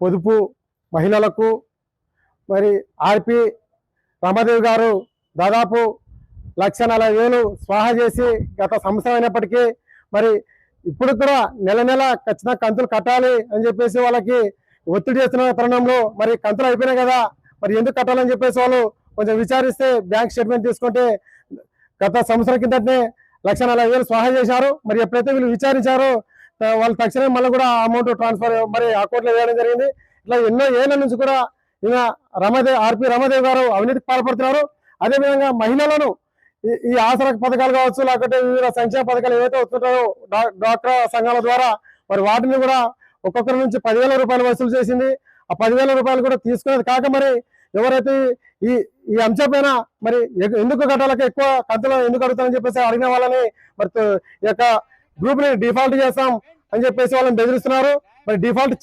పొదుపు మహిళలకు మరి ఆర్పి రమాదేవి గారు దాదాపు 1,40,000 స్వాహా చేసి గత సంవత్సరం అయినప్పటికీ మరి ఇప్పుడు కూడా నెల నెల ఖచ్చితంగా కంతులు కట్టాలి అని చెప్పేసి వాళ్ళకి ఒత్తిడి చేస్తున్న తరుణంలో మరి కంతులు అయిపోయినాయి కదా, మరి ఎందుకు కట్టాలని చెప్పేసి వాళ్ళు కొంచెం విచారిస్తే బ్యాంక్ స్టేట్మెంట్ తీసుకుంటే గత సంవత్సరం కిందటనే 1,40,000 స్వాహా చేశారు. మరి ఎప్పుడైతే వీళ్ళు విచారించారో వాళ్ళు తక్షణమే మళ్ళీ కూడా అమౌంట్ ట్రాన్స్ఫర్ మరి అకౌంట్లో వేయడం జరిగింది. ఇట్లా ఎన్నో ఏళ్ల నుంచి కూడా ఈయన ఆర్పి రమాదేవి గారు అవినీతికి పాల్పడుతున్నారు. అదేవిధంగా మహిళలను ఈ ఆసరా పథకాలు కావచ్చు, లేకపోతే వివిధ సంక్షేమ పథకాలు ఏవైతే వస్తుంటాయో డ్వాక్రా సంఘాల ద్వారా మరి వాటిని కూడా ఒక్కొక్కరి నుంచి 10,000 రూపాయలు వసూలు చేసింది. ఆ 10,000 రూపాయలు కూడా తీసుకునేది కాక మరి ఎవరైతే ఈ అంశం పైన మరి ఎందుకు కట్టాలకి ఎక్కువ కంతులు ఎందుకు అడుగుతారని చెప్పేసి అడిగిన వాళ్ళని మరి ఈ యొక్క గ్రూప్ ని డిఫాల్ట్ చేస్తాం అని చెప్పేసి వాళ్ళని బెదిరిస్తున్నారు. మరి డిఫాల్ట్